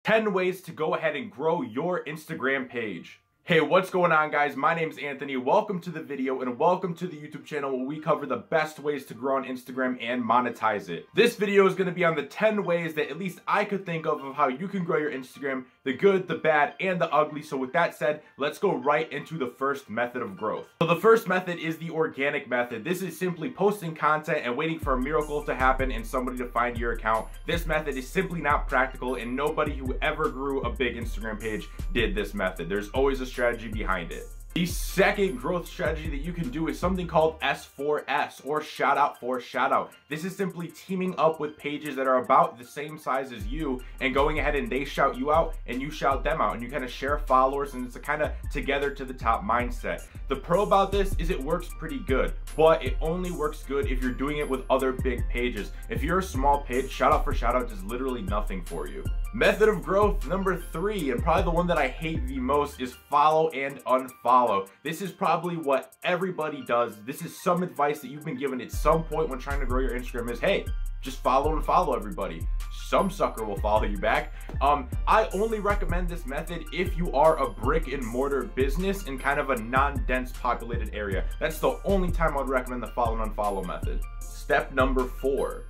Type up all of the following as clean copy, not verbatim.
10 ways to go ahead and grow your Instagram page. Hey, what's going on, guys? My name's Anthony. Welcome to the video and welcome to the YouTube channel where we cover the best ways to grow on Instagram and monetize it. This video is going to be on the 10 ways that at least I could think of how you can grow your Instagram, the good, the bad, and the ugly. So with that said, let's go right into the first method of growth. So the first method is the organic method. This is simply posting content and waiting for a miracle to happen and somebody to find your account. This method is simply not practical, and nobody who ever grew a big Instagram page did this method. There's always a strategy behind it. The second growth strategy that you can do is something called S4S, or shout out for shout out. This is simply teaming up with pages that are about the same size as you and going ahead and they shout you out and you shout them out, and you kind of share followers, and it's a kind of together to the top mindset. The pro about this is it works pretty good, but it only works good if you're doing it with other big pages. If you're a small page, shout out for shout out does literally nothing for you. Method of growth number 3, and probably the one that I hate the most, is follow and unfollow. This is probably what everybody does. This is some advice that you've been given at some point when trying to grow your Instagram is, hey, just follow and follow everybody. Some sucker will follow you back. I only recommend this method if you are a brick and mortar business in kind of a non-dense populated area. That's the only time I would recommend the follow and unfollow method. Step number 4.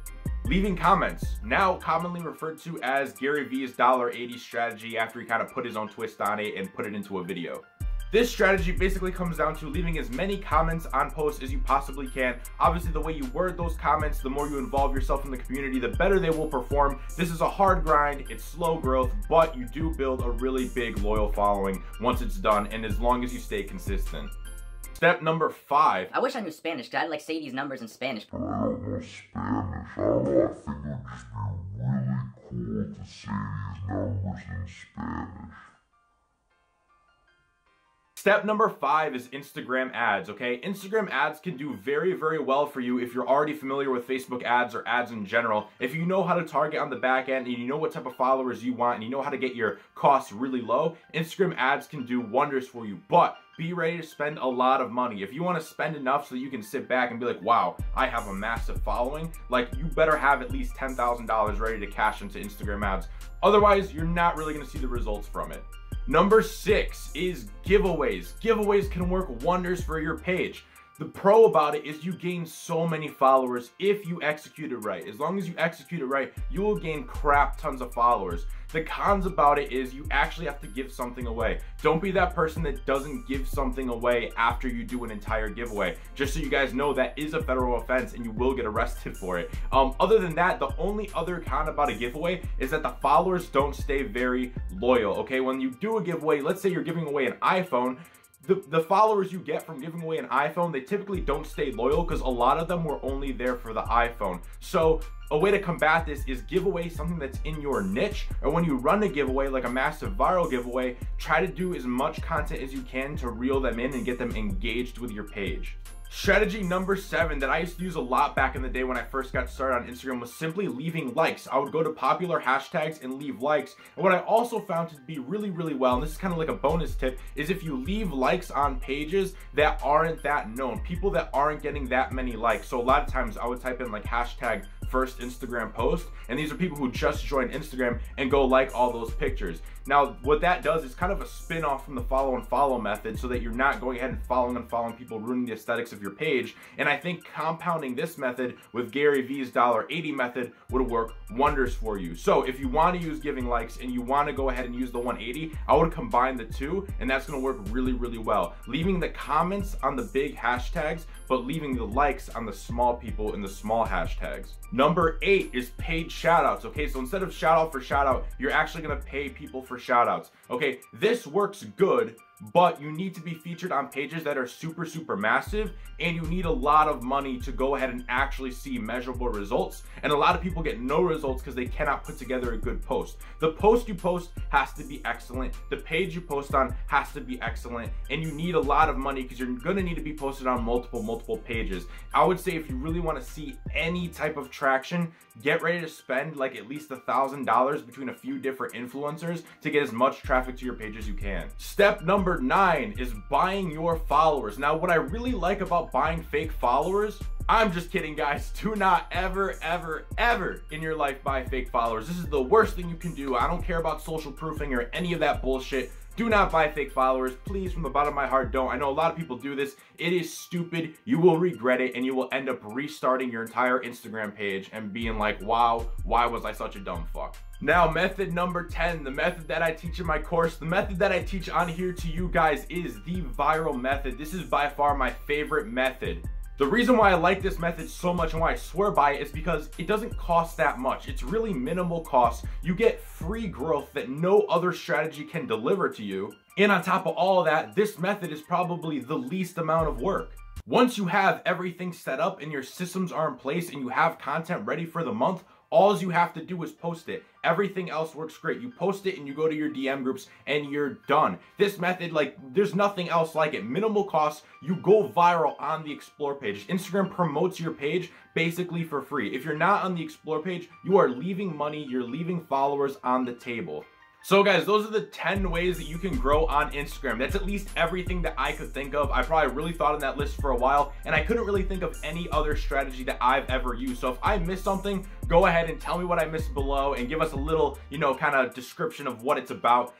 Leaving comments, now commonly referred to as Gary V's $80 strategy after he kind of put his own twist on it and put it into a video. This strategy basically comes down to leaving as many comments on posts as you possibly can. Obviously, the way you word those comments, the more you involve yourself in the community, the better they will perform. This is a hard grind, it's slow growth, but you do build a really big loyal following once it's done, and as long as you stay consistent. Step number 5. I wish I knew Spanish, because I'd like say these numbers in Spanish. I don't know Spanish. I think it would just be really cool to say these numbers in Spanish. Step number 5 is Instagram ads, okay? Instagram ads can do very, very well for you if you're already familiar with Facebook ads or ads in general. If you know how to target on the back end and you know what type of followers you want and you know how to get your costs really low, Instagram ads can do wonders for you. But be ready to spend a lot of money. If you want to spend enough so you can sit back and be like, wow, I have a massive following, like, you better have at least $10,000 ready to cash into Instagram ads. Otherwise, you're not really going to see the results from it. Number 6 is giveaways. Giveaways can work wonders for your page. The pro about it is you gain so many followers if you execute it right. As long as you execute it right, you will gain crap tons of followers. The cons about it is you actually have to give something away. Don't be that person that doesn't give something away after you do an entire giveaway. Just so you guys know, that is a federal offense and you will get arrested for it. Other than that, the only other con about a giveaway is that the followers don't stay very loyal, okay? When you do a giveaway, let's say you're giving away an iPhone, the followers you get from giving away an iPhone, they typically don't stay loyal because a lot of them were only there for the iPhone. So a way to combat this is give away something that's in your niche, or when you run a giveaway, like a massive viral giveaway, try to do as much content as you can to reel them in and get them engaged with your page. Strategy number 7 that I used to use a lot back in the day when I first got started on Instagram was simply leaving likes. I would go to popular hashtags and leave likes. And what I also found to be really, really well, and this is kind of like a bonus tip, is if you leave likes on pages that aren't that known, people that aren't getting that many likes. So a lot of times I would type in like hashtag first Instagram post, and these are people who just joined Instagram and go like all those pictures. Now, what that does is kind of a spin-off from the follow and follow method, so that you're not going ahead and following people, ruining the aesthetics of your page. And I think compounding this method with Gary V's $80 method would work wonders for you. So if you want to use giving likes and you want to go ahead and use the 180, I would combine the two, and that's going to work really, really well. Leaving the comments on the big hashtags, but leaving the likes on the small people in the small hashtags. Number 8 is paid shoutouts. Okay, so instead of shout out for shout out, you're actually gonna pay people for shout outs. Okay, this works good, but you need to be featured on pages that are super, super massive, and you need a lot of money to go ahead and actually see measurable results. And a lot of people get no results because they cannot put together a good post. The post you post has to be excellent. The page you post on has to be excellent, and you need a lot of money because you're gonna need to be posted on multiple pages. I would say if you really want to see any type of traction, get ready to spend like at least $1,000 between a few different influencers to get as much traffic to your page as you can. Step number 9 is buying your followers. Now, what I really like about buying fake followers, I'm just kidding, guys. Do not ever, ever, ever in your life buy fake followers. This is the worst thing you can do. I don't care about social proofing or any of that bullshit. Do not buy fake followers. Please, from the bottom of my heart, don't. I know a lot of people do this. It is stupid. You will regret it, and you will end up restarting your entire Instagram page and being like, wow, why was I such a dumb fuck? Now, method number 10, the method that I teach in my course, the method that I teach on here to you guys is the viral method. This is by far my favorite method. The reason why I like this method so much and why I swear by it is because it doesn't cost that much. It's really minimal cost. You get free growth that no other strategy can deliver to you. And on top of all of that, this method is probably the least amount of work. Once you have everything set up and your systems are in place and you have content ready for the month, all you have to do is post it. Everything else works great. You post it and you go to your DM groups and you're done. This method, like, there's nothing else like it. Minimal cost, you go viral on the Explore page. Instagram promotes your page basically for free. If you're not on the Explore page, you are leaving money, you're leaving followers on the table. So guys, those are the 10 ways that you can grow on Instagram. That's at least everything that I could think of. I probably really thought on that list for a while, and I couldn't really think of any other strategy that I've ever used. So if I missed something, go ahead and tell me what I missed below and give us a little, kind of description of what it's about.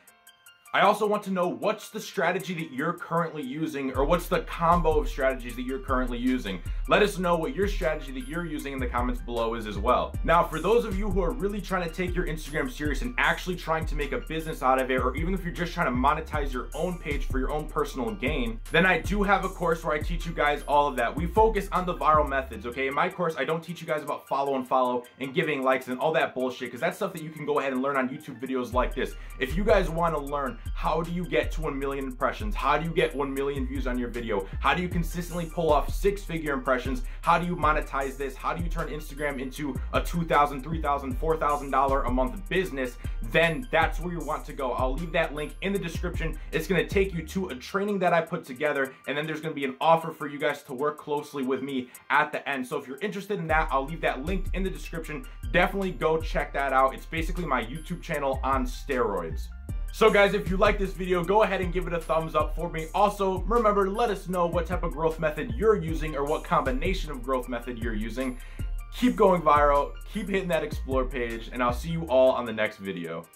I also want to know what's the strategy that you're currently using, or what's the combo of strategies that you're currently using. Let us know what your strategy that you're using in the comments below is as well. Now, for those of you who are really trying to take your Instagram serious and actually trying to make a business out of it, or even if you're just trying to monetize your own page for your own personal gain, then I do have a course where I teach you guys all of that. We focus on the viral methods, okay? In my course, I don't teach you guys about follow and giving likes and all that bullshit, because that's stuff that you can go ahead and learn on YouTube videos like this. If you guys want to learn how do you get to 1 million impressions? How do you get 1 million views on your video? How do you consistently pull off 6-figure impressions? How do you monetize this? How do you turn Instagram into a $2,000, $3,000, $4,000 a month business? Then that's where you want to go. I'll leave that link in the description. It's going to take you to a training that I put together, and then there's going to be an offer for you guys to work closely with me at the end. So if you're interested in that, I'll leave that linked in the description. Definitely go check that out. It's basically my YouTube channel on steroids. So guys, if you like this video, go ahead and give it a thumbs up for me. Also, remember, let us know what type of growth method you're using or what combination of growth method you're using. Keep going viral, keep hitting that Explore page, and I'll see you all on the next video.